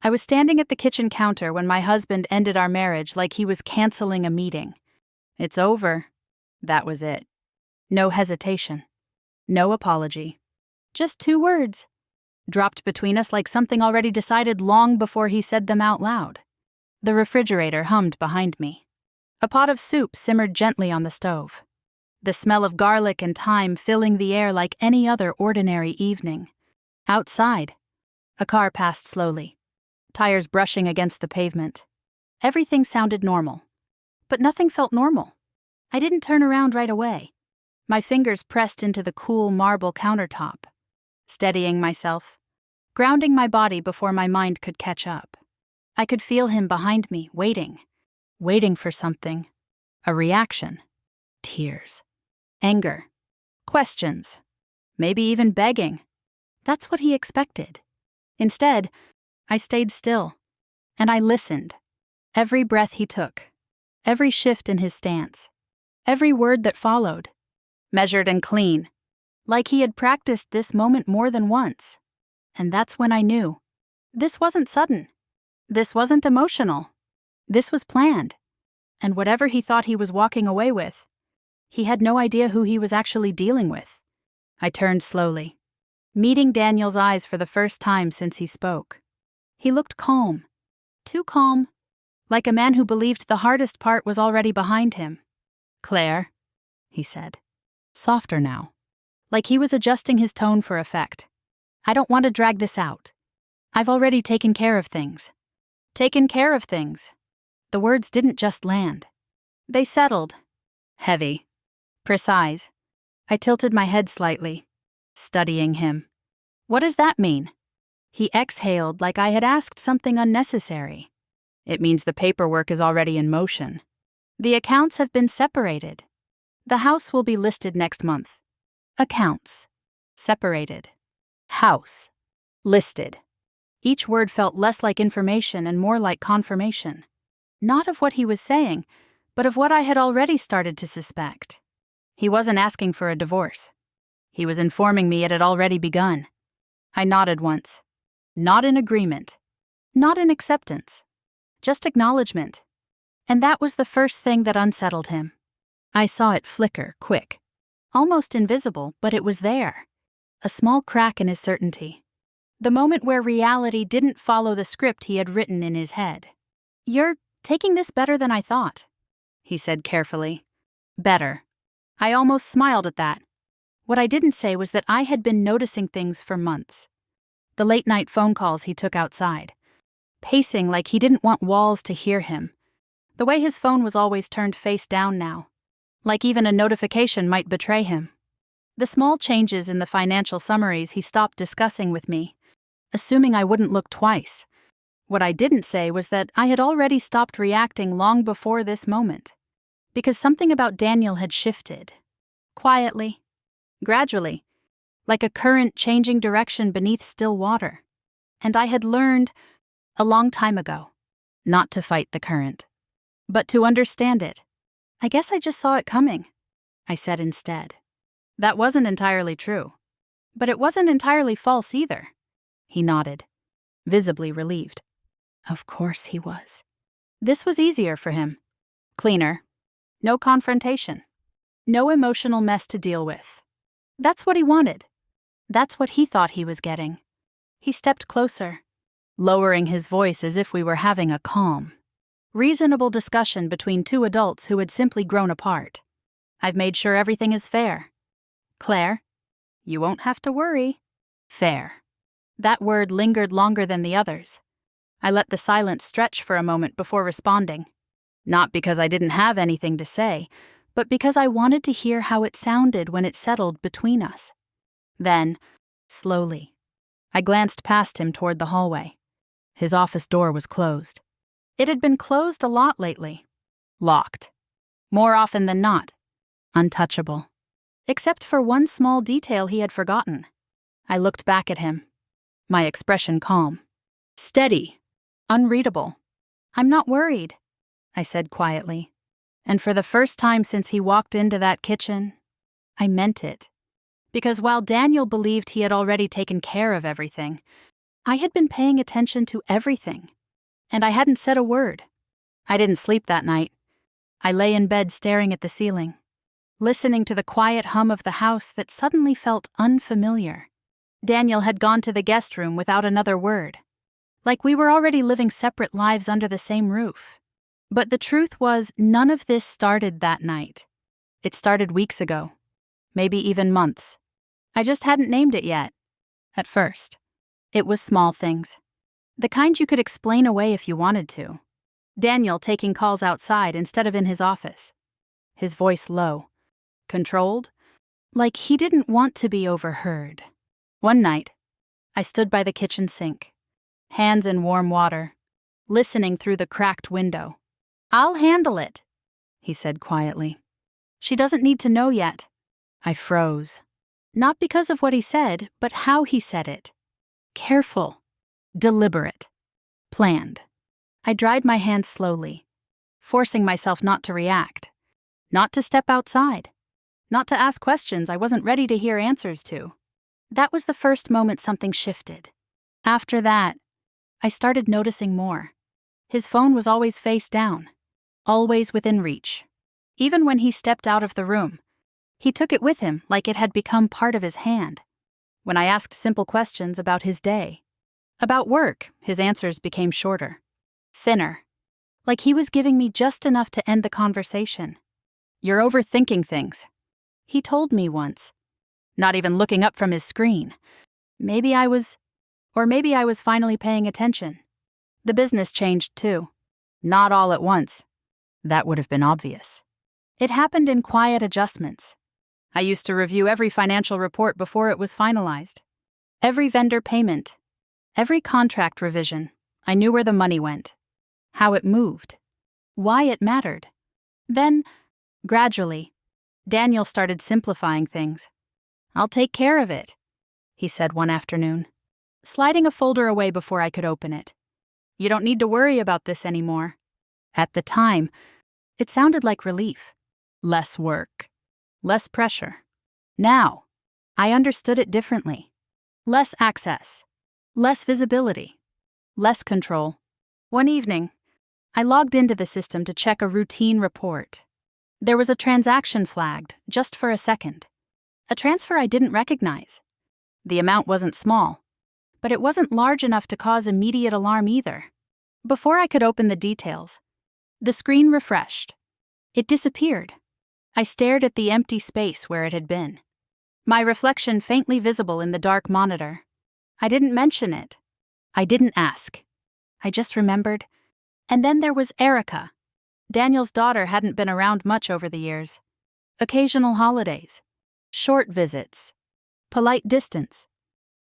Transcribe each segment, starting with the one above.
I was standing at the kitchen counter when my husband ended our marriage like he was canceling a meeting. It's over. That was it. No hesitation. No apology. Just 2 words, dropped between us like something already decided long before he said them out loud. The refrigerator hummed behind me. A pot of soup simmered gently on the stove, the smell of garlic and thyme filling the air like any other ordinary evening. Outside, a car passed slowly, tires brushing against the pavement. Everything sounded normal, but nothing felt normal. I didn't turn around right away. My fingers pressed into the cool marble countertop, steadying myself, grounding my body before my mind could catch up. I could feel him behind me, waiting for something. A reaction. Tears. Anger. Questions. Maybe even begging. That's what he expected. Instead, I stayed still, and I listened. Every breath he took, every shift in his stance, every word that followed, measured and clean, like he had practiced this moment more than once. And that's when I knew. This wasn't sudden. This wasn't emotional. This was planned. And whatever he thought he was walking away with, he had no idea who he was actually dealing with. I turned slowly, meeting Daniel's eyes for the first time since he spoke. He looked calm. Too calm. Like a man who believed the hardest part was already behind him. "Claire," he said. Softer now. Like he was adjusting his tone for effect. "I don't want to drag this out. I've already taken care of things." Taken care of things. The words didn't just land. They settled. Heavy. Precise. I tilted my head slightly, studying him. What does that mean? He exhaled like I had asked something unnecessary. It means the paperwork is already in motion. The accounts have been separated. The house will be listed next month. Accounts. Separated. House. Listed. Each word felt less like information and more like confirmation. Not of what he was saying, but of what I had already started to suspect. He wasn't asking for a divorce. He was informing me it had already begun. I nodded once. Not in agreement. Not in acceptance. Just acknowledgement. And that was the first thing that unsettled him. I saw it flicker, quick. Almost invisible, but it was there. A small crack in his certainty. The moment where reality didn't follow the script he had written in his head. "You're taking this better than I thought," he said carefully. Better. I almost smiled at that. What I didn't say was that I had been noticing things for months. The late-night phone calls he took outside. Pacing like he didn't want walls to hear him. The way his phone was always turned face down now. Like even a notification might betray him. The small changes in the financial summaries he stopped discussing with me, assuming I wouldn't look twice. What I didn't say was that I had already stopped reacting long before this moment. Because something about Daniel had shifted. Quietly. Gradually. Like a current changing direction beneath still water. And I had learned, a long time ago, not to fight the current, but to understand it. "I guess I just saw it coming," I said instead. That wasn't entirely true. But it wasn't entirely false either. He nodded, visibly relieved. Of course he was. This was easier for him. Cleaner. No confrontation. No emotional mess to deal with. That's what he wanted. That's what he thought he was getting. He stepped closer, lowering his voice as if we were having a calm, reasonable discussion between 2 adults who had simply grown apart. "I've made sure everything is fair. Claire, you won't have to worry. Fair." That word lingered longer than the others. I let the silence stretch for a moment before responding. Not because I didn't have anything to say, but because I wanted to hear how it sounded when it settled between us. Then, slowly, I glanced past him toward the hallway. His office door was closed. It had been closed a lot lately. Locked. More often than not. Untouchable. Except for one small detail he had forgotten. I looked back at him. My expression calm. Steady. Unreadable. "I'm not worried," I said quietly. And for the first time since he walked into that kitchen, I meant it. Because while Daniel believed he had already taken care of everything, I had been paying attention to everything, and I hadn't said a word. I didn't sleep that night. I lay in bed staring at the ceiling, listening to the quiet hum of the house that suddenly felt unfamiliar. Daniel had gone to the guest room without another word, like we were already living separate lives under the same roof. But the truth was, none of this started that night. It started weeks ago, maybe even months. I just hadn't named it yet. At first, it was small things, the kind you could explain away if you wanted to. Daniel taking calls outside instead of in his office. His voice low, controlled, like he didn't want to be overheard. One night, I stood by the kitchen sink, hands in warm water, listening through the cracked window. "I'll handle it," he said quietly. "She doesn't need to know yet." I froze. Not because of what he said, but how he said it. Careful, deliberate, planned. I dried my hands slowly, forcing myself not to react, not to step outside, not to ask questions I wasn't ready to hear answers to. That was the first moment something shifted. After that, I started noticing more. His phone was always face down, always within reach. Even when he stepped out of the room, he took it with him like it had become part of his hand. When I asked simple questions about his day, about work, his answers became shorter, thinner, like he was giving me just enough to end the conversation. "You're overthinking things," he told me once, not even looking up from his screen. Maybe I was finally paying attention. The business changed too. Not all at once. That would have been obvious. It happened in quiet adjustments. I used to review every financial report before it was finalized. Every vendor payment, every contract revision. I knew where the money went, how it moved, why it mattered. Then, gradually, Daniel started simplifying things. "I'll take care of it," he said one afternoon, sliding a folder away before I could open it. "You don't need to worry about this anymore." At the time, it sounded like relief. Less work, less pressure. Now, I understood it differently. Less access, less visibility, less control. One evening, I logged into the system to check a routine report. There was a transaction flagged, just for a second. A transfer I didn't recognize. The amount wasn't small, but it wasn't large enough to cause immediate alarm either. Before I could open the details, the screen refreshed. It disappeared. I stared at the empty space where it had been, my reflection faintly visible in the dark monitor. I didn't mention it. I didn't ask. I just remembered. And then there was Erica. Daniel's daughter hadn't been around much over the years. Occasional holidays, short visits, polite distance.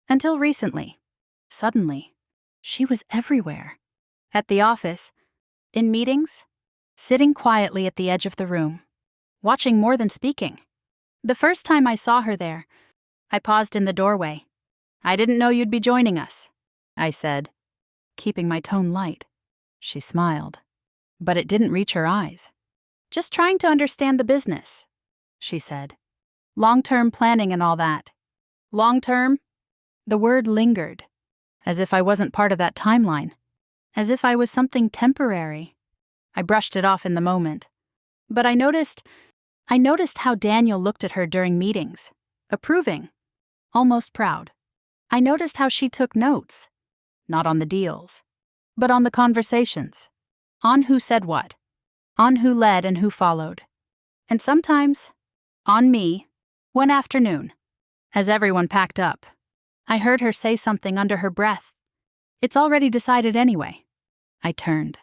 Until recently, suddenly, she was everywhere. At the office, in meetings, sitting quietly at the edge of the room, watching more than speaking. The first time I saw her there, I paused in the doorway. "I didn't know you'd be joining us," I said, keeping my tone light. She smiled, but it didn't reach her eyes. "Just trying to understand the business," she said. "Long-term planning and all that." Long-term? The word lingered, as if I wasn't part of that timeline, as if I was something temporary. I brushed it off in the moment. But I noticed how Daniel looked at her during meetings, approving, almost proud. I noticed how she took notes, not on the deals, but on the conversations, on who said what, on who led and who followed, and sometimes on me. One afternoon, as everyone packed up, I heard her say something under her breath. "It's already decided anyway." I turned,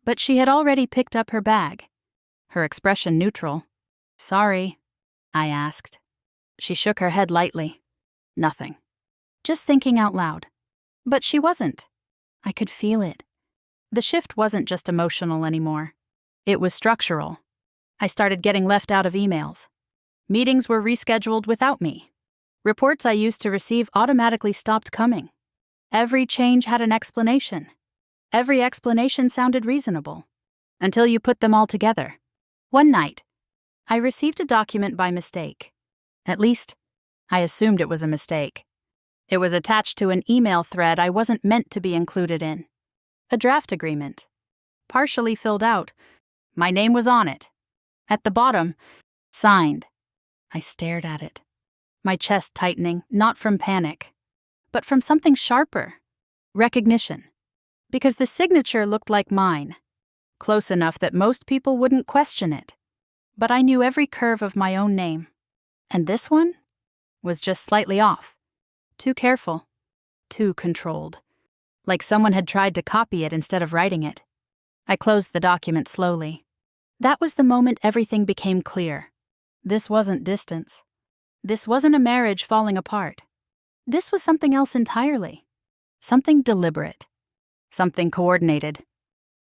but she had already picked up her bag, her expression neutral. "Sorry," I asked. She shook her head lightly. "Nothing. Just thinking out loud." But she wasn't. I could feel it. The shift wasn't just emotional anymore. It was structural. I started getting left out of emails. Meetings were rescheduled without me. Reports I used to receive automatically stopped coming. Every change had an explanation. Every explanation sounded reasonable, until you put them all together. One night, I received a document by mistake. At least, I assumed it was a mistake. It was attached to an email thread I wasn't meant to be included in. A draft agreement. Partially filled out. My name was on it. At the bottom, signed. I stared at it, my chest tightening, not from panic, but from something sharper. Recognition. Because the signature looked like mine, close enough that most people wouldn't question it. But I knew every curve of my own name. And this one was just slightly off. Too careful. Too controlled. Like someone had tried to copy it instead of writing it. I closed the document slowly. That was the moment everything became clear. This wasn't distance. This wasn't a marriage falling apart. This was something else entirely. Something deliberate. Something coordinated.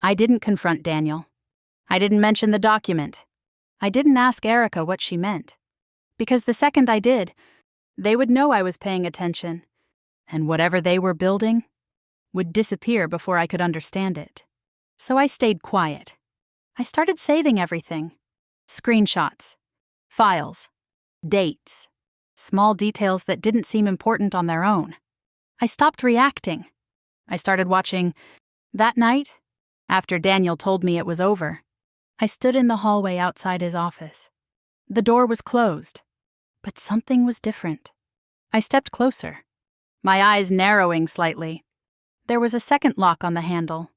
I didn't confront Daniel. I didn't mention the document. I didn't ask Erica what she meant. Because the second I did, they would know I was paying attention, and whatever they were building would disappear before I could understand it. So I stayed quiet. I started saving everything. Screenshots, files, dates, small details that didn't seem important on their own. I stopped reacting. I started watching. That night, after Daniel told me it was over, I stood in the hallway outside his office. The door was closed, but something was different. I stepped closer, my eyes narrowing slightly. There was a second lock on the handle.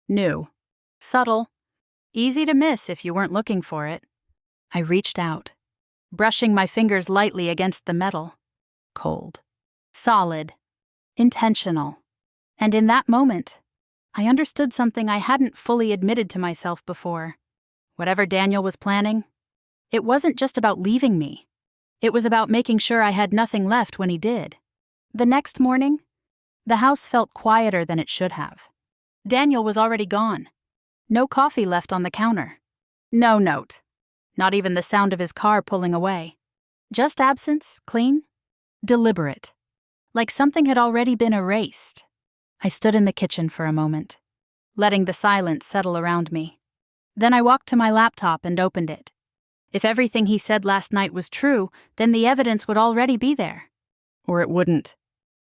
New, subtle, easy to miss if you weren't looking for it. I reached out, brushing my fingers lightly against the metal. Cold, solid, intentional. And in that moment, I understood something I hadn't fully admitted to myself before. Whatever Daniel was planning, it wasn't just about leaving me. It was about making sure I had nothing left when he did. The next morning, the house felt quieter than it should have. Daniel was already gone. No coffee left on the counter. No note. Not even the sound of his car pulling away. Just absence, clean, deliberate. Like something had already been erased. I stood in the kitchen for a moment, letting the silence settle around me. Then I walked to my laptop and opened it. If everything he said last night was true, then the evidence would already be there. Or it wouldn't.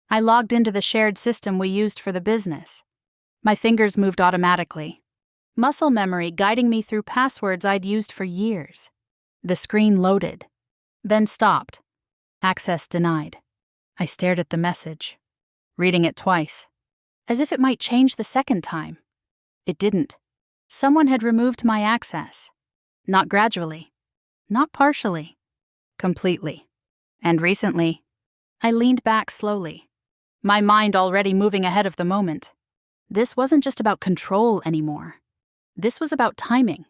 I logged into the shared system we used for the business. My fingers moved automatically. Muscle memory guiding me through passwords I'd used for years. The screen loaded, then stopped. Access denied. I stared at the message, reading it twice, as if it might change the second time. It didn't. Someone had removed my access. Not gradually. Not partially. Completely. And recently, I leaned back slowly, my mind already moving ahead of the moment. This wasn't just about control anymore. This was about timing.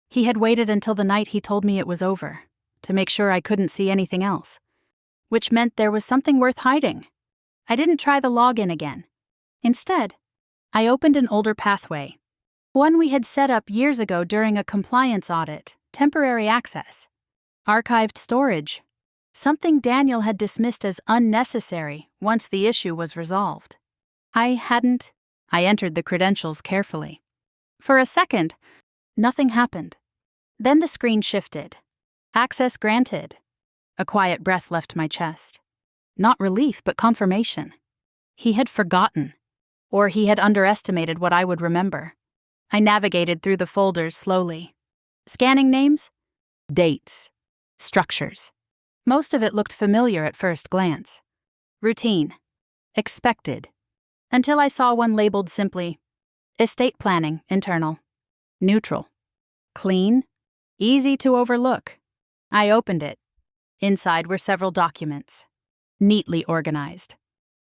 He had waited until the night he told me it was over, to make sure I couldn't see anything else. Which meant there was something worth hiding. I didn't try the login again. Instead, I opened an older pathway, one we had set up years ago during a compliance audit, temporary access, archived storage, something Daniel had dismissed as unnecessary once the issue was resolved. I entered the credentials carefully. For a second, nothing happened. Then the screen shifted. Access granted. A quiet breath left my chest. Not relief, but confirmation. He had forgotten, or he had underestimated what I would remember. I navigated through the folders slowly. Scanning names, dates, structures. Most of it looked familiar at first glance. Routine. Expected. Until I saw one labeled simply, Estate Planning, Internal. Neutral. Clean. Easy to overlook. I opened it. Inside were several documents. Neatly organized.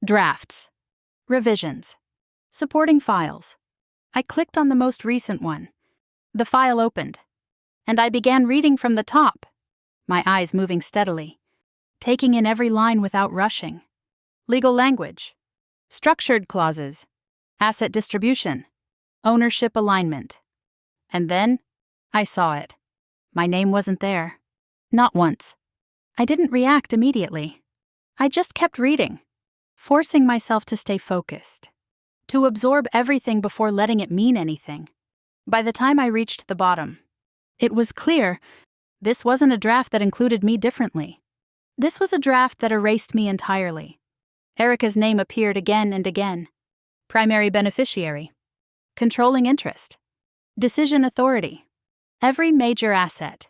Drafts. Revisions. Supporting files. I clicked on the most recent one. The file opened, and I began reading from the top, my eyes moving steadily, taking in every line without rushing. Legal language. Structured clauses. Asset distribution. Ownership alignment. And then, I saw it. My name wasn't there. Not once. I didn't react immediately. I just kept reading, forcing myself to stay focused, to absorb everything before letting it mean anything. By the time I reached the bottom, it was clear this wasn't a draft that included me differently. This was a draft that erased me entirely. Erica's name appeared again and again. Primary beneficiary. Controlling interest. Decision authority. Every major asset.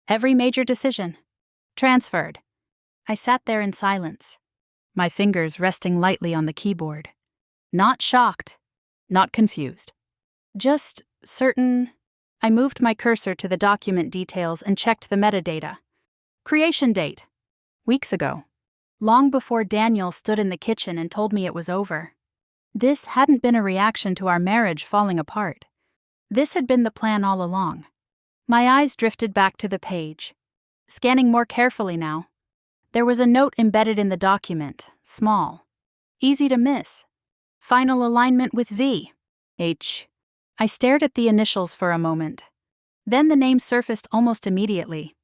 Every major decision. Transferred. I sat there in silence, my fingers resting lightly on the keyboard. Not shocked. Not confused. Just certain. I moved my cursor to the document details and checked the metadata. Creation date. Weeks ago. Long before Daniel stood in the kitchen and told me it was over. This hadn't been a reaction to our marriage falling apart. This had been the plan all along. My eyes drifted back to the page, scanning more carefully now. There was a note embedded in the document, small, easy to miss. Final alignment with V. H. I stared at the initials for a moment. Then the name surfaced almost immediately.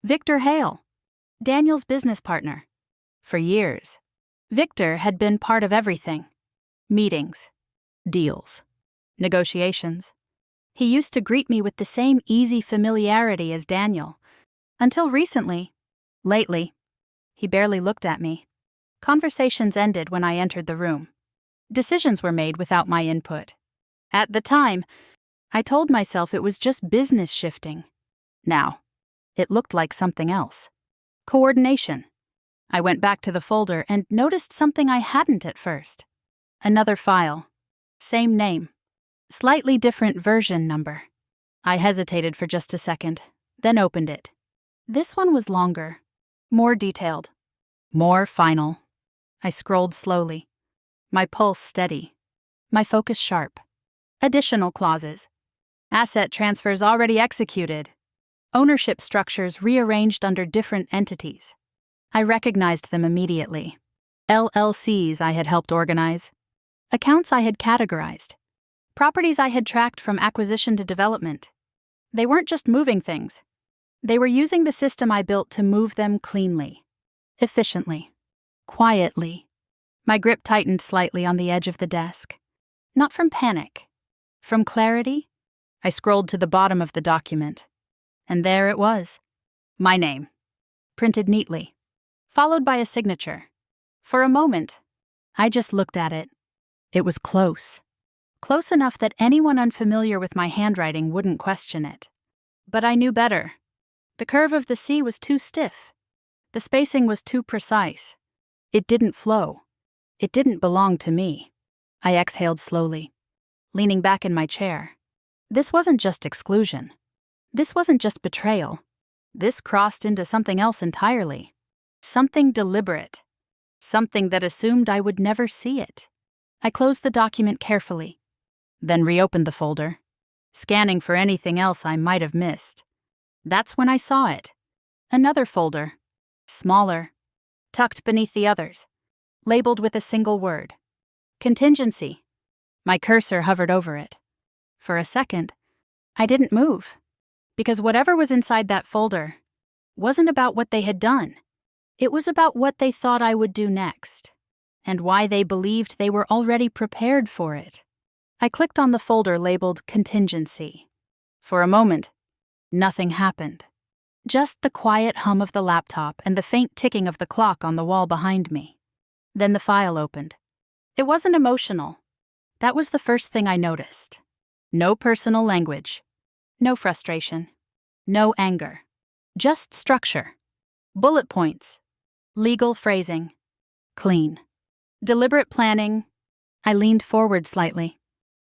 Victor Hale, Daniel's business partner. For years, Victor had been part of everything. Meetings, deals, negotiations. He used to greet me with the same easy familiarity as Daniel. Until recently. Lately. He barely looked at me. Conversations ended when I entered the room. Decisions were made without my input. At the time, I told myself it was just business shifting. Now, it looked like something else. Coordination. I went back to the folder and noticed something I hadn't at first. Another file. Same name. Slightly different version number. I hesitated for just a second, then opened it. This one was longer. More detailed. More final. I scrolled slowly. My pulse steady. My focus sharp. Additional clauses. Asset transfers already executed. Ownership structures rearranged under different entities. I recognized them immediately. LLCs I had helped organize. Accounts I had categorized. Properties I had tracked from acquisition to development. They weren't just moving things. They were using the system I built to move them cleanly, efficiently, quietly. My grip tightened slightly on the edge of the desk. Not from panic. From clarity, I scrolled to the bottom of the document. And there it was. My name. Printed neatly. Followed by a signature. For a moment, I just looked at it. It was close. Close enough that anyone unfamiliar with my handwriting wouldn't question it. But I knew better. The curve of the C was too stiff. The spacing was too precise. It didn't flow. It didn't belong to me. I exhaled slowly, leaning back in my chair. This wasn't just exclusion. This wasn't just betrayal. This crossed into something else entirely. Something deliberate. Something that assumed I would never see it. I closed the document carefully, then reopened the folder, scanning for anything else I might have missed. That's when I saw it. Another folder, smaller, tucked beneath the others, labeled with a single word. Contingency. My cursor hovered over it. For a second, I didn't move, because whatever was inside that folder wasn't about what they had done. It was about what they thought I would do next, and why they believed they were already prepared for it. I clicked on the folder labeled Contingency. For a moment, nothing happened. Just the quiet hum of the laptop and the faint ticking of the clock on the wall behind me. Then the file opened. It wasn't emotional. That was the first thing I noticed. No personal language. No frustration. No anger. Just structure. Bullet points. Legal phrasing. Clean. Deliberate planning. I leaned forward slightly,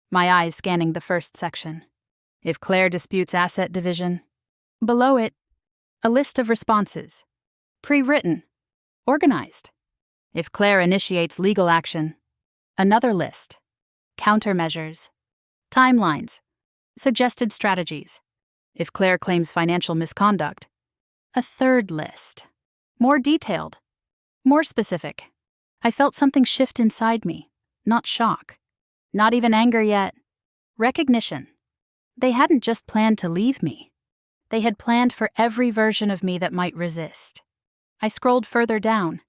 my eyes scanning the first section. If Claire disputes asset division. Below it, a list of responses. Pre-written. Organized. If Claire initiates legal action. Another list. Countermeasures. Timelines. Suggested strategies. If Claire claims financial misconduct. A third list. More detailed. More specific. I felt something shift inside me. Not shock. Not even anger yet. Recognition. They hadn't just planned to leave me. They had planned for every version of me that might resist. I scrolled further down.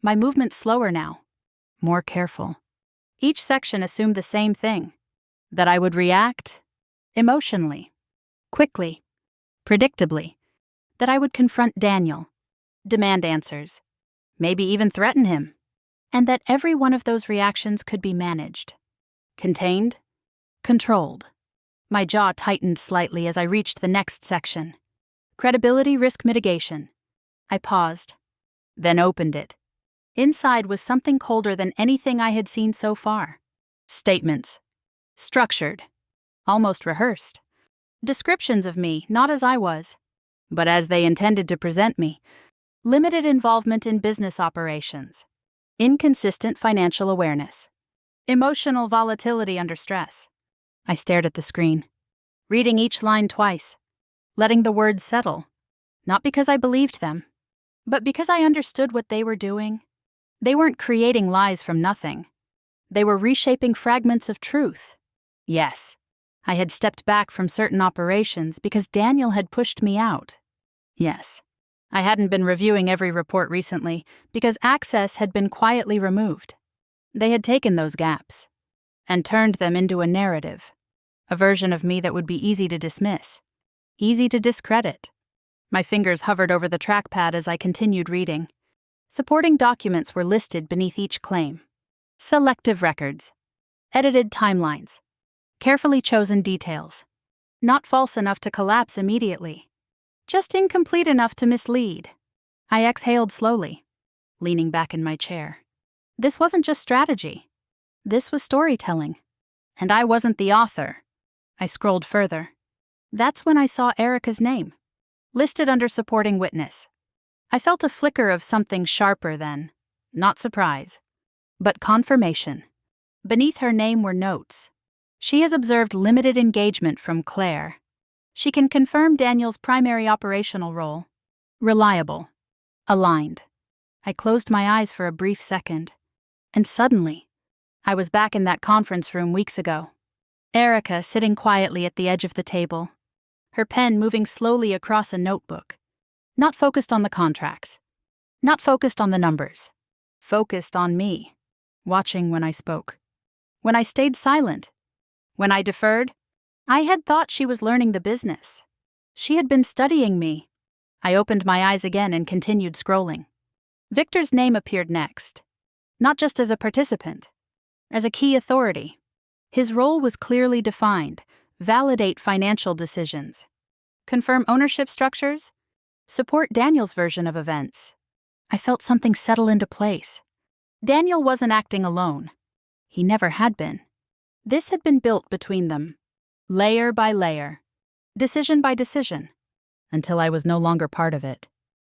My movement slower now. More careful. Each section assumed the same thing. That I would react emotionally. Quickly. Predictably. That I would confront Daniel. Demand answers. Maybe even threaten him. and that every one of those reactions could be managed. Contained, controlled. My jaw tightened slightly as I reached the next section. Credibility risk mitigation. I paused, then opened it. Inside was something colder than anything I had seen so far. Statements. Structured. Almost rehearsed. Descriptions of me, not as I was, but as they intended to present me. Limited involvement in business operations. Inconsistent financial awareness. Emotional volatility under stress. I stared at the screen, reading each line twice, letting the words settle, not because I believed them, but because I understood what they were doing. They weren't creating lies from nothing. They were reshaping fragments of truth. Yes, I had stepped back from certain operations because Daniel had pushed me out. Yes, I hadn't been reviewing every report recently because access had been quietly removed. They had taken those gaps and turned them into a narrative, a version of me that would be easy to dismiss, easy to discredit. My fingers hovered over the trackpad as I continued reading. Supporting documents were listed beneath each claim. Selective records, edited timelines, carefully chosen details. Not false enough to collapse immediately, just incomplete enough to mislead. I exhaled slowly, leaning back in my chair. This wasn't just strategy. This was storytelling. And I wasn't the author. I scrolled further. That's when I saw Erica's name, listed under supporting witness. I felt a flicker of something sharper then, not surprise, but confirmation. Beneath her name were notes. She has observed limited engagement from Claire. She can confirm Daniel's primary operational role. Reliable. Aligned. I closed my eyes for a brief second, and suddenly, I was back in that conference room weeks ago. Erica sitting quietly at the edge of the table, her pen moving slowly across a notebook. Not focused on the contracts. Not focused on the numbers. Focused on me. Watching when I spoke. When I stayed silent. When I deferred. I had thought she was learning the business. She had been studying me. I opened my eyes again and continued scrolling. Victor's name appeared next. Not just as a participant. As a key authority. His role was clearly defined. Validate financial decisions. Confirm ownership structures. Support Daniel's version of events. I felt something settle into place. Daniel wasn't acting alone. He never had been. This had been built between them, layer by layer, decision by decision, until I was no longer part of it.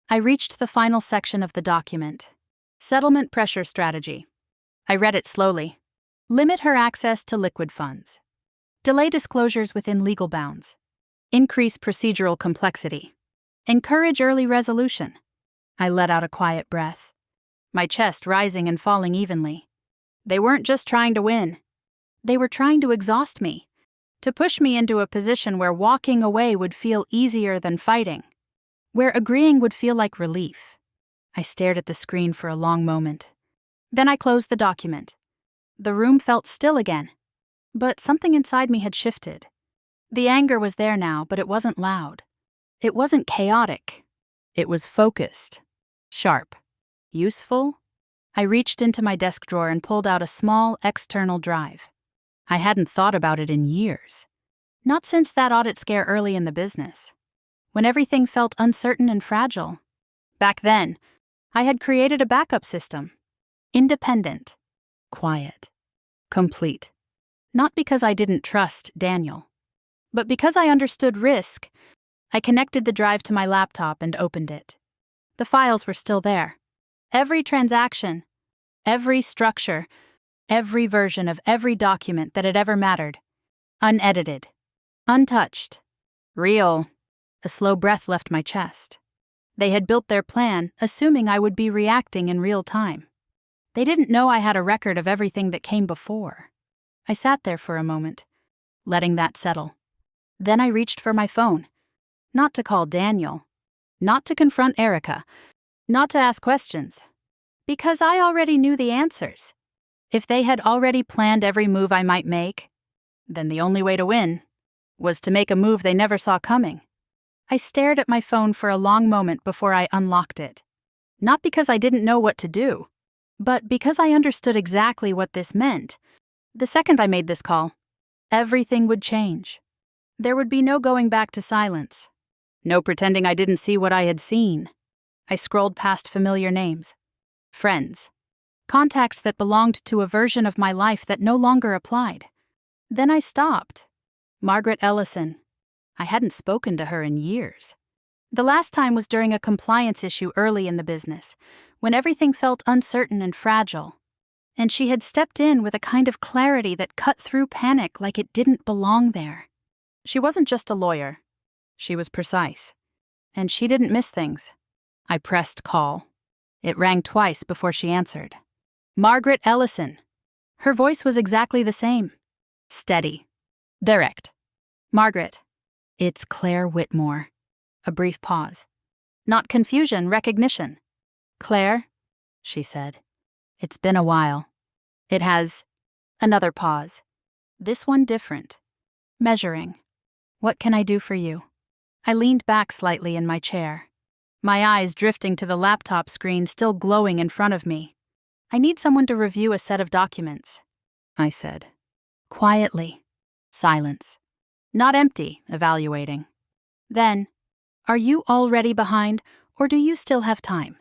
I reached the final section of the document. Settlement pressure strategy. I read it slowly. Limit her access to liquid funds. Delay disclosures within legal bounds. Increase procedural complexity. Encourage early resolution. I let out a quiet breath, my chest rising and falling evenly. They weren't just trying to win. They were trying to exhaust me, to push me into a position where walking away would feel easier than fighting, where agreeing would feel like relief. I stared at the screen for a long moment. Then I closed the document. The room felt still again, but something inside me had shifted. The anger was there now, but it wasn't loud. It wasn't chaotic. It was focused, sharp, useful. I reached into my desk drawer and pulled out a small external drive. I hadn't thought about it in years. Not since that audit scare early in the business, when everything felt uncertain and fragile. Back then, I had created a backup system. Independent, quiet, complete. Not because I didn't trust Daniel, but because I understood risk. I connected the drive to my laptop and opened it. The files were still there. Every transaction, every structure, every version of every document that had ever mattered. Unedited, untouched, real. A slow breath left my chest. They had built their plan, assuming I would be reacting in real time. They didn't know I had a record of everything that came before. I sat there for a moment, letting that settle. Then I reached for my phone. Not to call Daniel, not to confront Erica, not to ask questions, because I already knew the answers. If they had already planned every move I might make, then the only way to win was to make a move they never saw coming. I stared at my phone for a long moment before I unlocked it. Not because I didn't know what to do, But because I understood exactly what this meant, the second I made this call, everything would change. There would be no going back to silence. No pretending I didn't see what I had seen. I scrolled past familiar names. Friends. Contacts that belonged to a version of my life that no longer applied. Then I stopped. Margaret Ellison. I hadn't spoken to her in years. The last time was during a compliance issue early in the business, when everything felt uncertain and fragile. And she had stepped in with a kind of clarity that cut through panic like it didn't belong there. She wasn't just a lawyer. She was precise. And she didn't miss things. I pressed call. It rang twice before she answered. Margaret Ellison. Her voice was exactly the same. Steady. Direct. Margaret. It's Claire Whitmore. A brief pause. Not confusion, recognition. Claire, she said. It's been a while. It has. Another pause. This one different. Measuring. What can I do for you? I leaned back slightly in my chair, my eyes drifting to the laptop screen still glowing in front of me. I need someone to review a set of documents, I said. Quietly. Silence. Not empty, evaluating. Then, are you already behind, or do you still have time?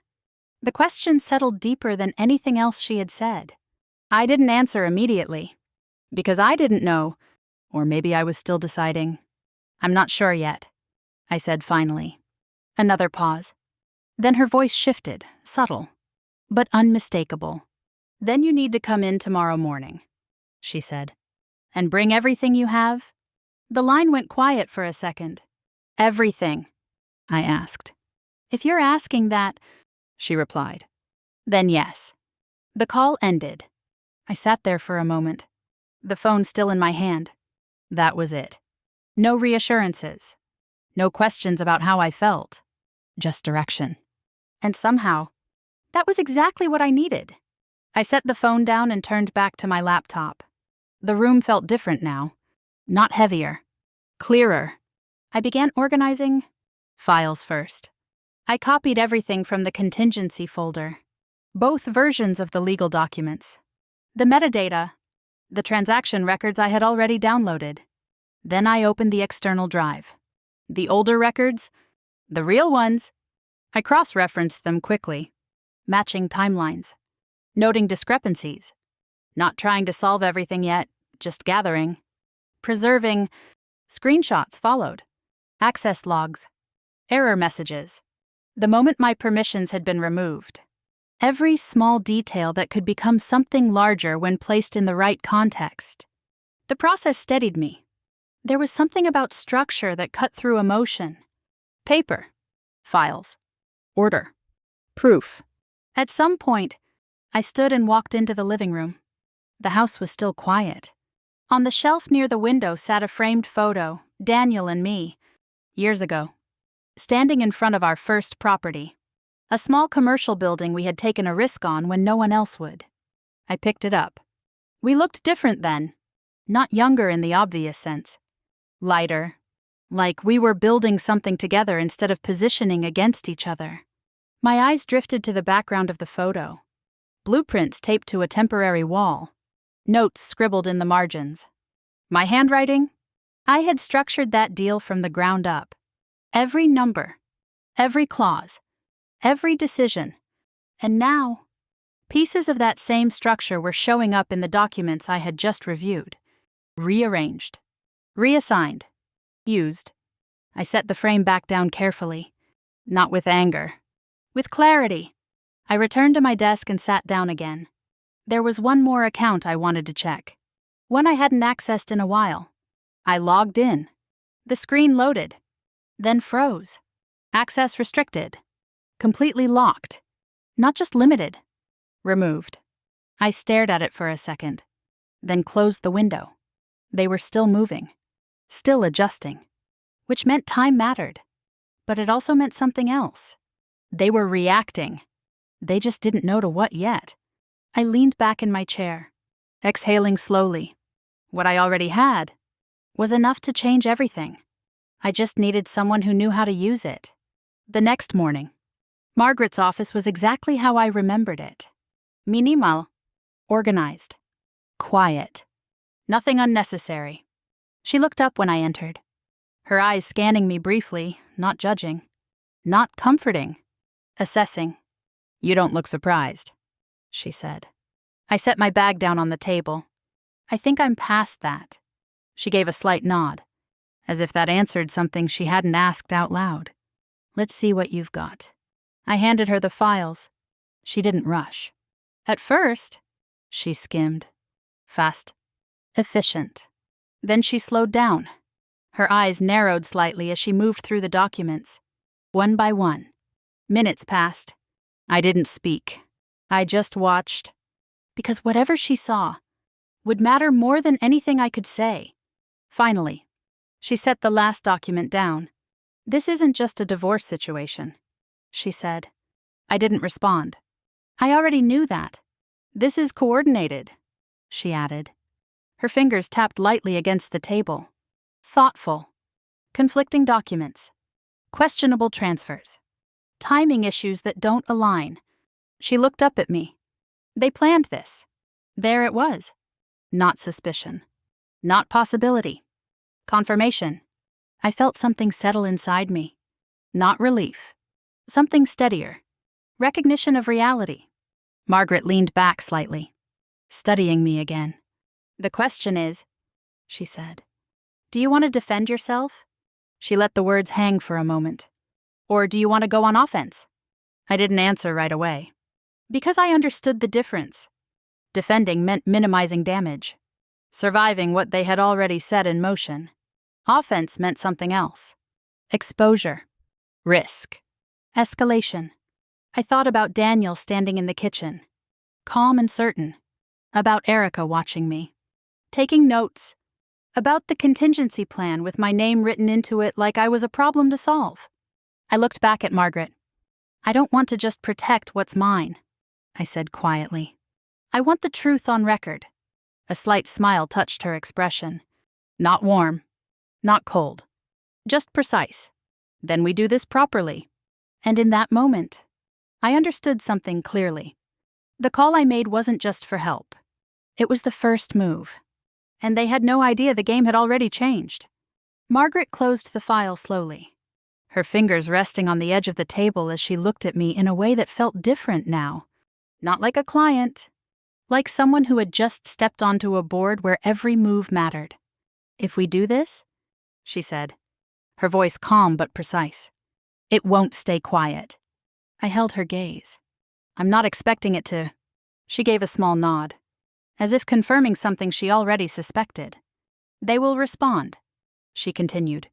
The question settled deeper than anything else she had said. I didn't answer immediately, because I didn't know, or maybe I was still deciding. I'm not sure yet, I said finally. Another pause. Then her voice shifted, subtle, but unmistakable. Then you need to come in tomorrow morning, she said. And bring everything you have? The line went quiet for a second. Everything, I asked. If you're asking that, she replied. Then yes. The call ended. I sat there for a moment, the phone still in my hand. That was it. No reassurances. No questions about how I felt. Just direction. And somehow, that was exactly what I needed. I set the phone down and turned back to my laptop. The room felt different now. Not heavier. Clearer. I began organizing files first. I copied everything from the contingency folder. Both versions of the legal documents. The metadata. The transaction records I had already downloaded. Then I opened the external drive. The older records, the real ones. I cross-referenced them quickly, matching timelines, noting discrepancies, not trying to solve everything yet, just gathering, preserving. Screenshots followed, access logs, error messages. The moment my permissions had been removed, every small detail that could become something larger when placed in the right context. The process steadied me. There was something about structure that cut through emotion. Paper, files, order, proof. At some point, I stood and walked into the living room. The house was still quiet. On the shelf near the window sat a framed photo, Daniel and me, years ago, standing in front of our first property, a small commercial building we had taken a risk on when no one else would. I picked it up. We looked different then, not younger in the obvious sense. Lighter, like we were building something together instead of positioning against each other. My eyes drifted to the background of the photo. Blueprints taped to a temporary wall. Notes scribbled in the margins. My handwriting? I had structured that deal from the ground up. Every number, every clause, every decision. And now, pieces of that same structure were showing up in the documents I had just reviewed. Rearranged. Reassigned. Used. I set the frame back down carefully. Not with anger. With clarity. I returned to my desk and sat down again. There was one more account I wanted to check. One I hadn't accessed in a while. I logged in. The screen loaded. Then froze. Access restricted. Completely locked. Not just limited. Removed. I stared at it for a second. Then closed the window. They were still moving. Still adjusting. Which meant time mattered. But it also meant something else. They were reacting. They just didn't know to what yet. I leaned back in my chair, exhaling slowly. What I already had was enough to change everything. I just needed someone who knew how to use it. The next morning, Margaret's office was exactly how I remembered it. Minimal. Organized. Quiet. Nothing unnecessary. She looked up when I entered, her eyes scanning me briefly, not judging, not comforting, assessing. "You don't look surprised," she said. I set my bag down on the table. "I think I'm past that." She gave a slight nod, as if that answered something she hadn't asked out loud. "Let's see what you've got." I handed her the files. She didn't rush. At first, she skimmed. Fast. Efficient. Then she slowed down. Her eyes narrowed slightly as she moved through the documents, one by one. Minutes passed. I didn't speak. I just watched. Because whatever she saw would matter more than anything I could say. Finally, she set the last document down. "This isn't just a divorce situation," she said. I didn't respond. "I already knew that. This is coordinated," she added. Her fingers tapped lightly against the table. Thoughtful. Conflicting documents. Questionable transfers. Timing issues that don't align. She looked up at me. They planned this. There it was. Not suspicion. Not possibility. Confirmation. I felt something settle inside me. Not relief. Something steadier. Recognition of reality. Margaret leaned back slightly, studying me again. "The question is," she said, "do you want to defend yourself?" She let the words hang for a moment. "Or do you want to go on offense?" I didn't answer right away, because I understood the difference. Defending meant minimizing damage, surviving what they had already set in motion. Offense meant something else. Exposure. Risk. Escalation. I thought about Daniel standing in the kitchen, calm and certain, about Erica watching me, taking notes, about the contingency plan with my name written into it like I was a problem to solve. I looked back at Margaret. "I don't want to just protect what's mine," I said quietly. "I want the truth on record." A slight smile touched her expression. Not warm, not cold, just precise. "Then we do this properly." And in that moment, I understood something clearly. The call I made wasn't just for help. It was the first move. And they had no idea the game had already changed. Margaret closed the file slowly, her fingers resting on the edge of the table as she looked at me in a way that felt different now. Not like a client, like someone who had just stepped onto a board where every move mattered. "If we do this," she said, her voice calm but precise, "it won't stay quiet." I held her gaze. "I'm not expecting it to." She gave a small nod, as if confirming something she already suspected. "They will respond," she continued,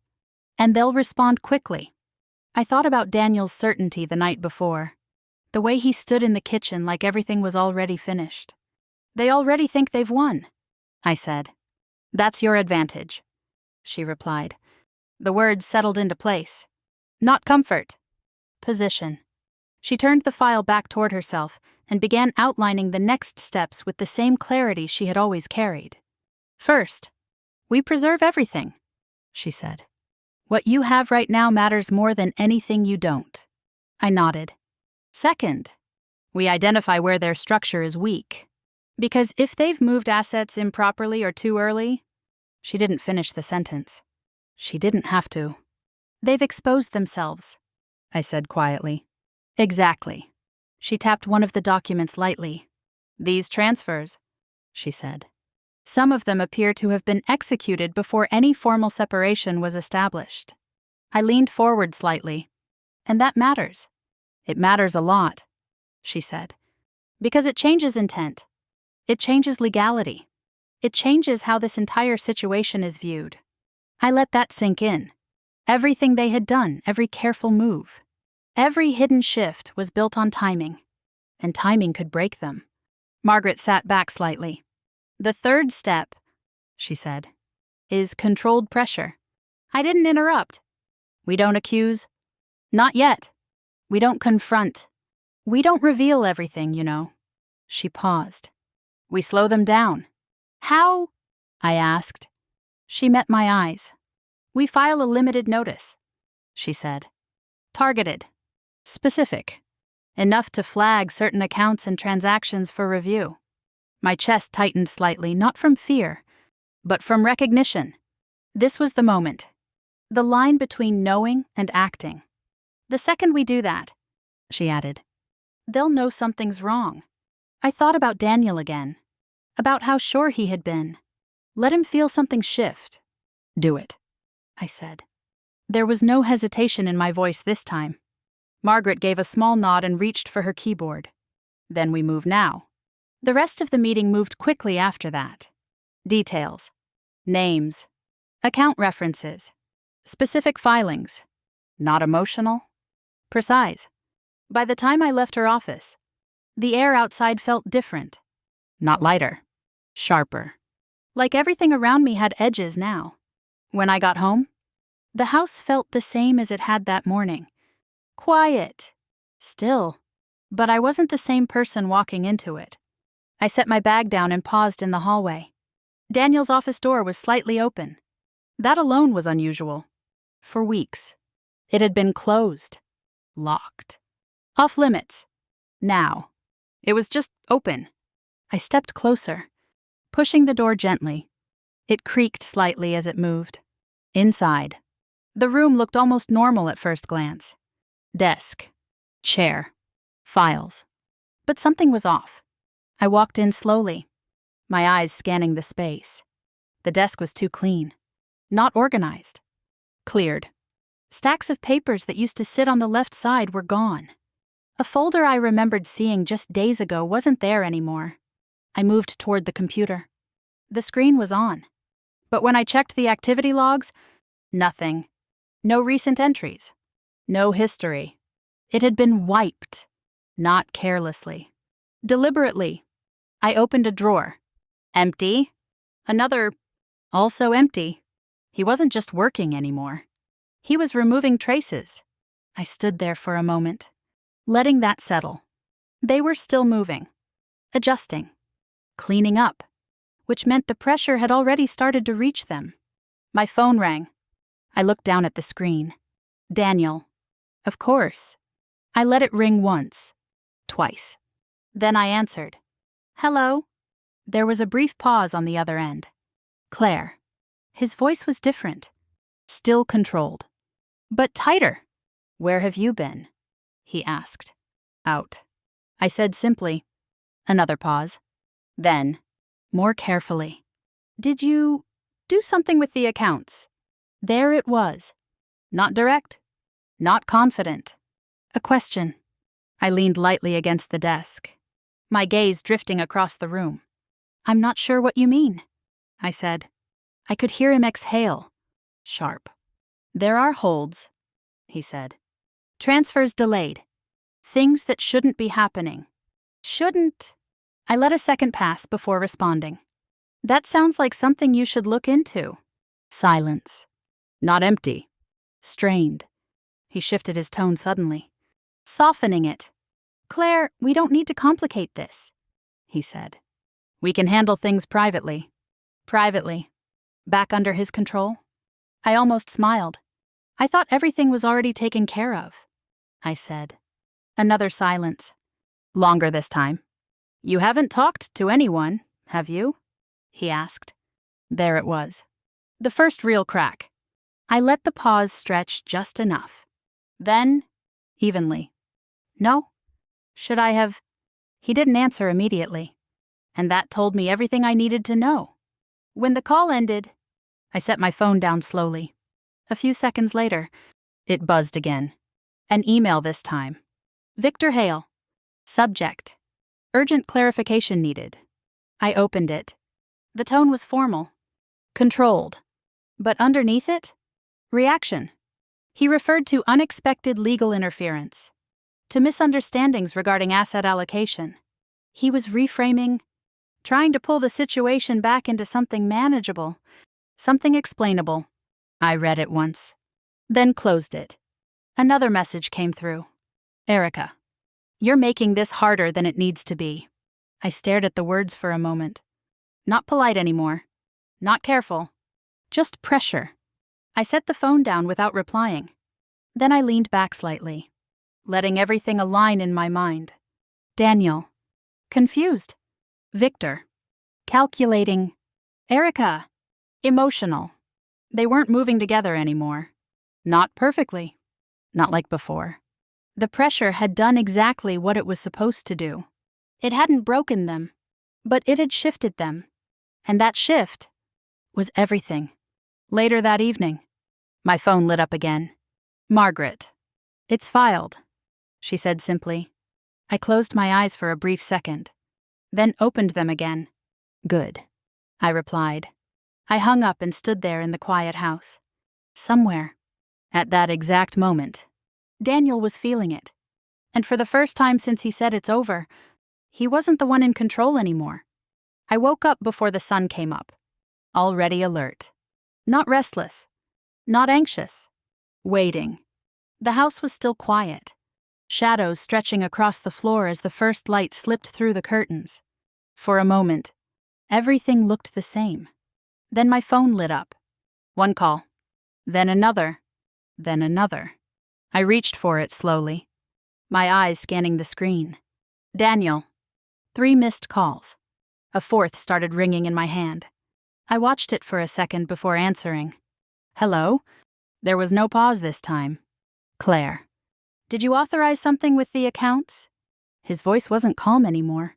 "and they'll respond quickly." I thought about Daniel's certainty the night before, the way he stood in the kitchen like everything was already finished. "They already think they've won," I said. "That's your advantage," she replied. The words settled into place. Not comfort. Position. She turned the file back toward herself and began outlining the next steps with the same clarity she had always carried. "First, we preserve everything," she said. "What you have right now matters more than anything you don't." I nodded. "Second, we identify where their structure is weak. Because if they've moved assets improperly or too early," she didn't finish the sentence. She didn't have to. "They've exposed themselves," I said quietly. "Exactly." She tapped one of the documents lightly. "These transfers," she said. "Some of them appear to have been executed before any formal separation was established." I leaned forward slightly. "And that matters. It matters a lot," she said. "Because it changes intent. It changes legality. It changes how this entire situation is viewed." I let that sink in. Everything they had done, every careful move, every hidden shift was built on timing, and timing could break them. Margaret sat back slightly. "The third step," she said, "is controlled pressure." I didn't interrupt. "We don't accuse." "Not yet. We don't confront. We don't reveal everything, you know." She paused. "We slow them down." "How?" I asked. She met my eyes. "We file a limited notice," she said. "Targeted. Specific. enough to flag certain accounts and transactions for review. My chest tightened slightly, not from fear, but from recognition. This was the moment. The line between knowing and acting. The second we do that, she added, they'll know something's wrong. I thought about Daniel again, about how sure he had been. Let him feel something shift. Do it, I said. There was no hesitation in my voice this time. Margaret gave a small nod and reached for her keyboard. Then we move now. The rest of the meeting moved quickly after that. Details. Names. Account references. Specific filings. Not emotional. Precise. By the time I left her office, the air outside felt different. Not lighter. Sharper. Like everything around me had edges now. When I got home, the house felt the same as it had that morning. Quiet. Still. But I wasn't the same person walking into it. I set my bag down and paused in the hallway. Daniel's office door was slightly open. That alone was unusual. For weeks. It had been closed. Locked. Off limits. Now. It was just open. I stepped closer, pushing the door gently. It creaked slightly as it moved. Inside. The room looked almost normal at first glance. Desk. Chair. Files. But something was off. I walked in slowly, my eyes scanning the space. The desk was too clean. Not organized. Cleared. Stacks of papers that used to sit on the left side were gone. A folder I remembered seeing just days ago wasn't there anymore. I moved toward the computer. The screen was on. But when I checked the activity logs, nothing. No recent entries. No history. It had been wiped. Not carelessly. Deliberately. I opened a drawer. Empty. Another. Also empty. He wasn't just working anymore. He was removing traces. I stood there for a moment, letting that settle. They were still moving. Adjusting. Cleaning up. Which meant the pressure had already started to reach them. My phone rang. I looked down at the screen. Daniel. Of course. I let it ring once. Twice. Then I answered. Hello? There was a brief pause on the other end. Claire. His voice was different. Still controlled. But tighter. Where have you been? He asked. Out. I said simply. Another pause. Then, more carefully. Did you do something with the accounts? There it was. Not direct. Not confident. A question. I leaned lightly against the desk, my gaze drifting across the room. I'm not sure what you mean, I said. I could hear him exhale. Sharp. There are holds, he said. Transfers delayed. Things that shouldn't be happening. Shouldn't. I let a second pass before responding. That sounds like something you should look into. Silence. Not empty. Strained. He shifted his tone suddenly, softening it. Claire, we don't need to complicate this, he said. We can handle things privately. Privately. Back under his control? I almost smiled. I thought everything was already taken care of, I said. Another silence. Longer this time. You haven't talked to anyone, have you? He asked. There it was. The first real crack. I let the pause stretch just enough. Then, evenly. No? Should I have? He didn't answer immediately, and that told me everything I needed to know. When the call ended, I set my phone down slowly. A few seconds later, it buzzed again. An email this time. Victor Hale. Subject. Urgent clarification needed. I opened it. The tone was formal. Controlled. But underneath it? Reaction. He referred to unexpected legal interference, to misunderstandings regarding asset allocation. He was reframing, trying to pull the situation back into something manageable, something explainable. I read it once, then closed it. Another message came through. Erica, you're making this harder than it needs to be. I stared at the words for a moment. Not polite anymore. Not careful. Just pressure. I set the phone down without replying. Then I leaned back slightly, letting everything align in my mind. Daniel. Confused. Victor. Calculating. Erica. Emotional. They weren't moving together anymore. Not perfectly. Not like before. The pressure had done exactly what it was supposed to do. It hadn't broken them, but it had shifted them. And that shift was everything. Later that evening, my phone lit up again. Margaret. It's filed, she said simply. I closed my eyes for a brief second, then opened them again. Good, I replied. I hung up and stood there in the quiet house. Somewhere, at that exact moment, Daniel was feeling it. And for the first time since he said it's over, he wasn't the one in control anymore. I woke up before the sun came up, already alert. Not restless, not anxious, waiting. The house was still quiet, shadows stretching across the floor as the first light slipped through the curtains. For a moment, everything looked the same. Then my phone lit up. One call, then another, then another. I reached for it slowly, my eyes scanning the screen. Daniel. 3 missed calls. A fourth started ringing in my hand. I watched it for a second before answering. Hello? There was no pause this time. Claire. Did you authorize something with the accounts? His voice wasn't calm anymore.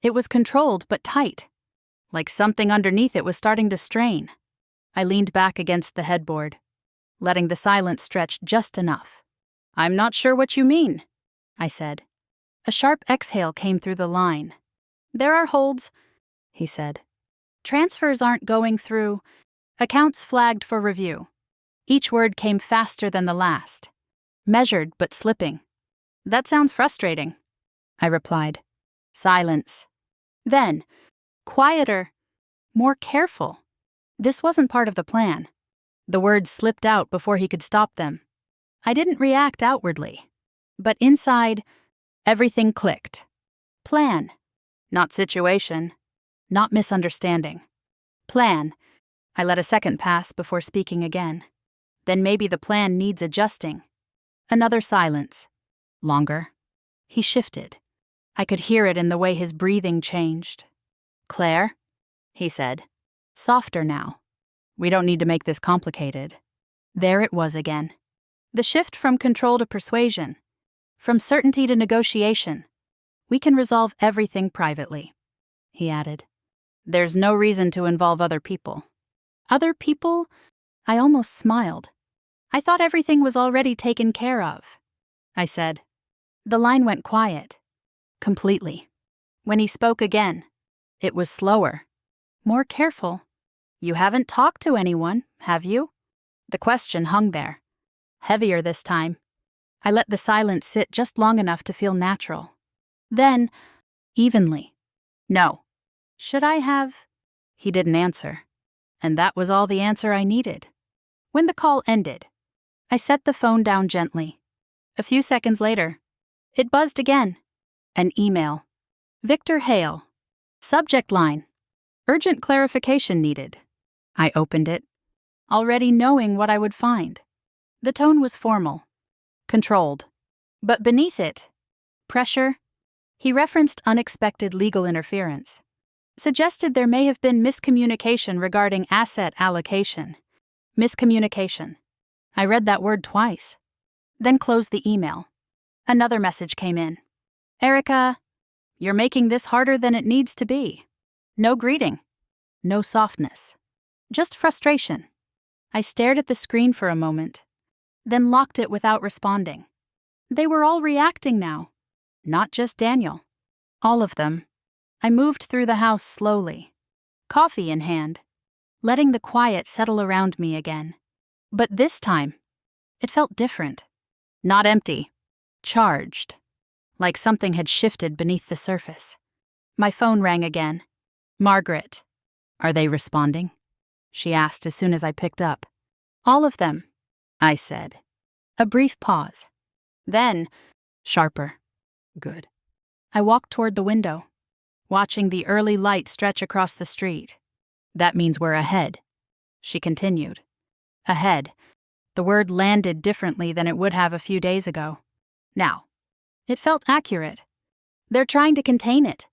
It was controlled but tight, like something underneath it was starting to strain. I leaned back against the headboard, letting the silence stretch just enough. I'm not sure what you mean, I said. A sharp exhale came through the line. There are holds, he said. Transfers aren't going through. Accounts flagged for review. Each word came faster than the last. Measured but slipping. That sounds frustrating, I replied. Silence. Then, quieter, more careful. This wasn't part of the plan. The words slipped out before he could stop them. I didn't react outwardly, but inside, everything clicked. Plan. Not situation. Not misunderstanding. Plan. I let a second pass before speaking again. Then maybe the plan needs adjusting. Another silence. Longer. He shifted. I could hear it in the way his breathing changed. Claire, he said. Softer now. We don't need to make this complicated. There it was again. The shift from control to persuasion. From certainty to negotiation. We can resolve everything privately, he added. There's no reason to involve other people. Other people? I almost smiled. I thought everything was already taken care of, I said. The line went quiet. Completely. When he spoke again, it was slower. More careful. You haven't talked to anyone, have you? The question hung there. Heavier this time. I let the silence sit just long enough to feel natural. Then, evenly. No. Should I have? He didn't answer. And that was all the answer I needed. When the call ended, I set the phone down gently. A few seconds later, it buzzed again. An email. Victor Hale. Subject line. Urgent clarification needed. I opened it, already knowing what I would find. The tone was formal, controlled. But beneath it, pressure. He referenced unexpected legal interference. Suggested there may have been miscommunication regarding asset allocation. Miscommunication. I read that word twice. Then closed the email. Another message came in. Erica, you're making this harder than it needs to be. No greeting. No softness. Just frustration. I stared at the screen for a moment, then locked it without responding. They were all reacting now. Not just Daniel. All of them. I moved through the house slowly, coffee in hand, letting the quiet settle around me again. But this time, it felt different. Not empty. Charged. Like something had shifted beneath the surface. My phone rang again. Margaret. Are they responding? She asked as soon as I picked up. All of them, I said. A brief pause. Then, sharper. Good. I walked toward the window, watching the early light stretch across the street. That means we're ahead, she continued. Ahead. The word landed differently than it would have a few days ago. Now, it felt accurate. They're trying to contain it,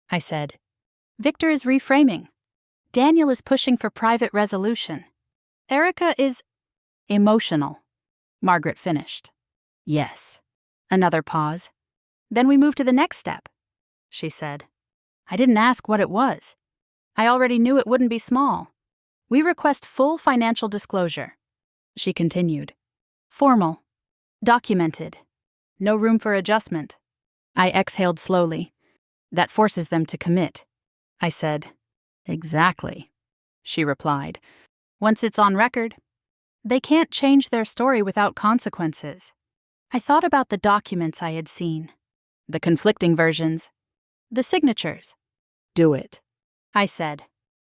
I said. Victor is reframing. Daniel is pushing for private resolution. Erica is emotional, Margaret finished. Yes. Another pause. Then we move to the next step, she said. I didn't ask what it was. I already knew it wouldn't be small. We request full financial disclosure, she continued. Formal. Documented. No room for adjustment. I exhaled slowly. That forces them to commit, I said. Exactly, she replied. Once it's on record, they can't change their story without consequences. I thought about the documents I had seen, the conflicting versions, the signatures. Do it, I said.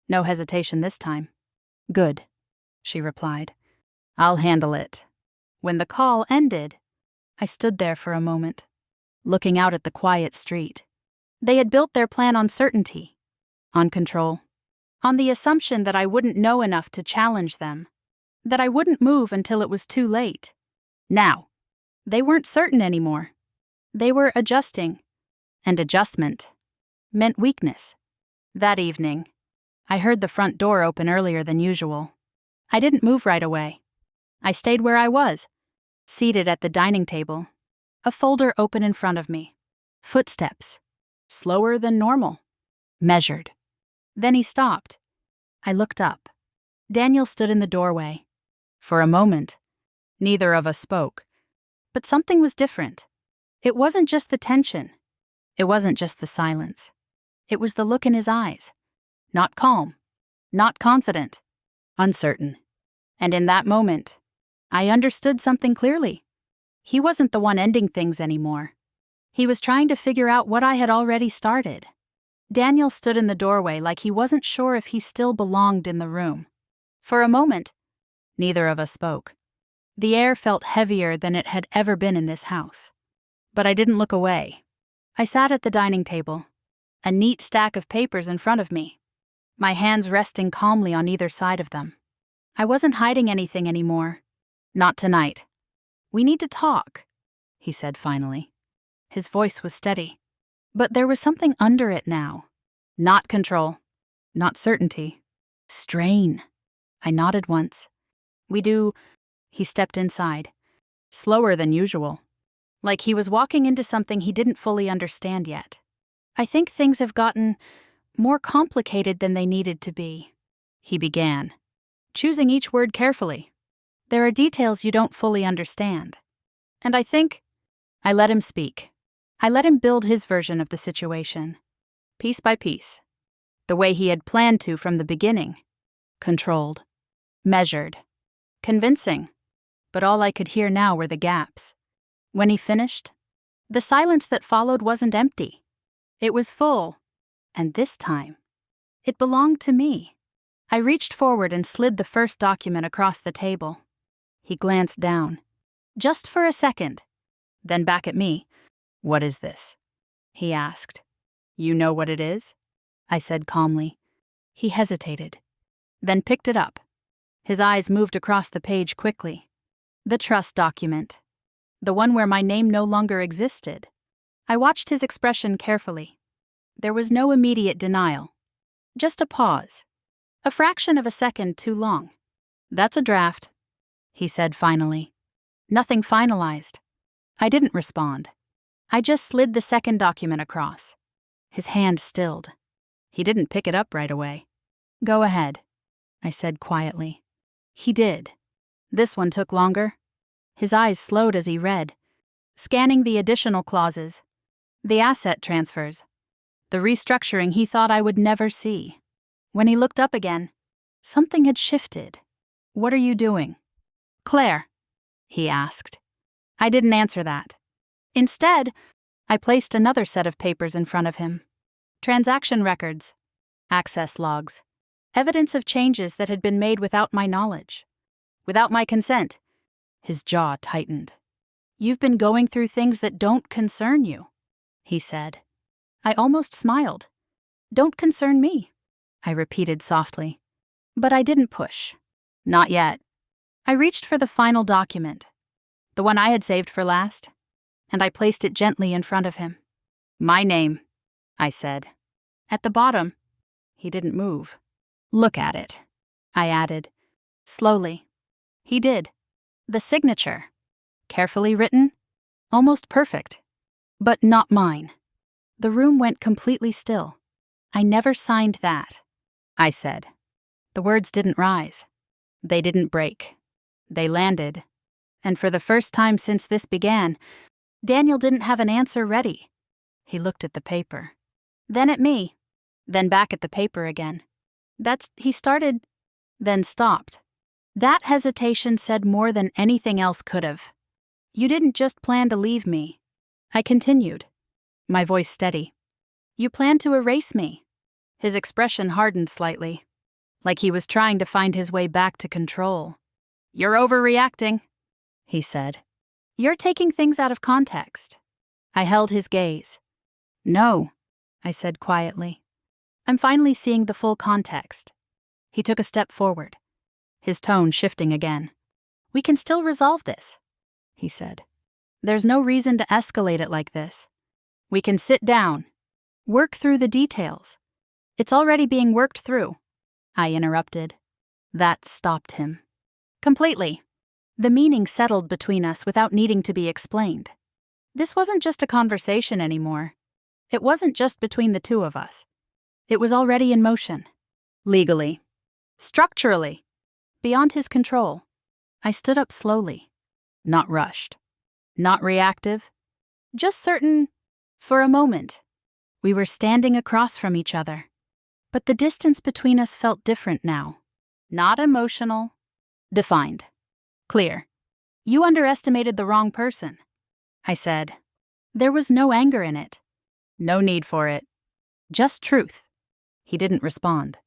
No hesitation this time. Good, she replied. I'll handle it. When the call ended, I stood there for a moment, looking out at the quiet street. They had built their plan on certainty, on control, on the assumption that I wouldn't know enough to challenge them, that I wouldn't move until it was too late. Now, they weren't certain anymore. They were adjusting, and adjustment meant weakness. That evening, I heard the front door open earlier than usual. I didn't move right away. I stayed where I was, seated at the dining table, a folder open in front of me. Footsteps, slower than normal, measured. Then he stopped. I looked up. Daniel stood in the doorway. For a moment, neither of us spoke. But something was different. It wasn't just the tension. It wasn't just the silence. It was the look in his eyes. Not calm, not confident, uncertain. And in that moment, I understood something clearly. He wasn't the one ending things anymore. He was trying to figure out what I had already started. Daniel stood in the doorway like he wasn't sure if he still belonged in the room. For a moment, neither of us spoke. The air felt heavier than it had ever been in this house. But I didn't look away. I sat at the dining table, a neat stack of papers in front of me, my hands resting calmly on either side of them. I wasn't hiding anything anymore. Not tonight. We need to talk, he said finally. His voice was steady, but there was something under it now. Not control, not certainty. Strain. I nodded once. We do. He stepped inside, slower than usual, like he was walking into something he didn't fully understand yet. I think things have gotten more complicated than they needed to be, he began, choosing each word carefully. There are details you don't fully understand. And I think I let him speak. I let him build his version of the situation, piece by piece, the way he had planned to from the beginning. Controlled, measured, convincing. But all I could hear now were the gaps. When he finished, the silence that followed wasn't empty. It was full, and this time, it belonged to me. I reached forward and slid the first document across the table. He glanced down, just for a second, then back at me. What is this? He asked. You know what it is? I said calmly. He hesitated, then picked it up. His eyes moved across the page quickly. The trust document. The one where my name no longer existed. I watched his expression carefully. There was no immediate denial. Just a pause. A fraction of a second too long. That's a draft, he said finally. Nothing finalized. I didn't respond. I just slid the second document across. His hand stilled. He didn't pick it up right away. Go ahead, I said quietly. He did. This one took longer. His eyes slowed as he read, scanning the additional clauses, the asset transfers, the restructuring he thought I would never see. When he looked up again, something had shifted. What are you doing? Claire, he asked. I didn't answer that. Instead, I placed another set of papers in front of him. Transaction records, access logs, evidence of changes that had been made without my knowledge, without my consent. His jaw tightened. You've been going through things that don't concern you, he said. I almost smiled. Don't concern me, I repeated softly. But I didn't push. Not yet. I reached for the final document, the one I had saved for last, and I placed it gently in front of him. "My name," I said. "At the bottom." He didn't move. "Look at it," I added, slowly. He did. The signature. Carefully written, almost perfect. But not mine. The room went completely still. "I never signed that," I said. The words didn't rise. They didn't break. They landed. And for the first time since this began, Daniel didn't have an answer ready. He looked at the paper. Then at me. Then back at the paper again. He started, then stopped. That hesitation said more than anything else could have. "You didn't just plan to leave me," I continued, my voice steady. "You planned to erase me." His expression hardened slightly, like he was trying to find his way back to control. "You're overreacting," he said. "You're taking things out of context." I held his gaze. "No," I said quietly. "I'm finally seeing the full context." He took a step forward, his tone shifting again. "We can still resolve this," he said. "There's no reason to escalate it like this. We can sit down, work through the details." "It's already being worked through," I interrupted. That stopped him. Completely. The meaning settled between us without needing to be explained. This wasn't just a conversation anymore. It wasn't just between the two of us. It was already in motion. Legally. Structurally. Beyond his control. I stood up slowly. Not rushed. Not reactive. Just certain. For a moment. We were standing across from each other. But the distance between us felt different now. Not emotional. Defined. Clear. "You underestimated the wrong person," I said. There was no anger in it. No need for it. Just truth. He didn't respond.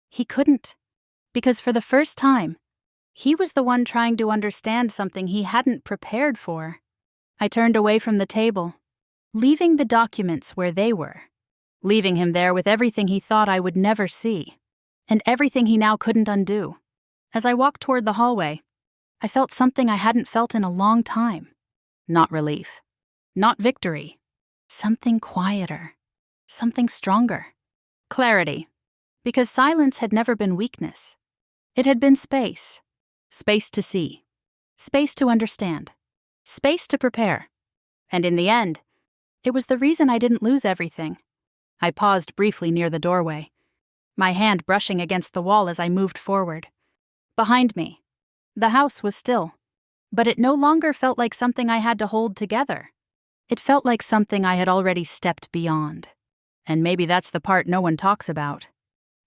He couldn't. Because for the first time, he was the one trying to understand something he hadn't prepared for. I turned away from the table, leaving the documents where they were. Leaving him there with everything he thought I would never see, and everything he now couldn't undo. As I walked toward the hallway, I felt something I hadn't felt in a long time. Not relief. Not victory. Something quieter. Something stronger. Clarity. Because silence had never been weakness. It had been space. Space to see. Space to understand. Space to prepare. And in the end, it was the reason I didn't lose everything. I paused briefly near the doorway, my hand brushing against the wall as I moved forward. Behind me, the house was still, but it no longer felt like something I had to hold together. It felt like something I had already stepped beyond. And maybe that's the part no one talks about.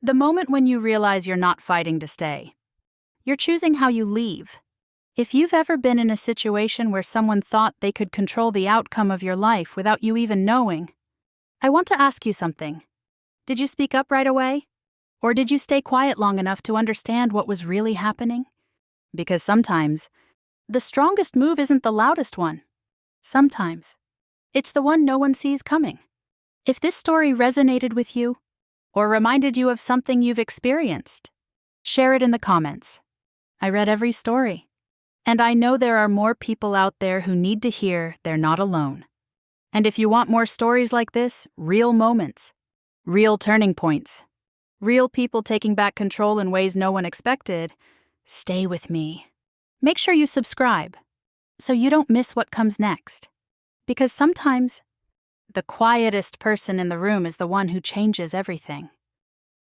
The moment when you realize you're not fighting to stay. You're choosing how you leave. If you've ever been in a situation where someone thought they could control the outcome of your life without you even knowing, I want to ask you something. Did you speak up right away? Or did you stay quiet long enough to understand what was really happening? Because sometimes, the strongest move isn't the loudest one. Sometimes, it's the one no one sees coming. If this story resonated with you, or reminded you of something you've experienced, share it in the comments. I read every story. And I know there are more people out there who need to hear they're not alone. And if you want more stories like this, real moments, real turning points, real people taking back control in ways no one expected, stay with me. Make sure you subscribe so you don't miss what comes next. Because sometimes, the quietest person in the room is the one who changes everything.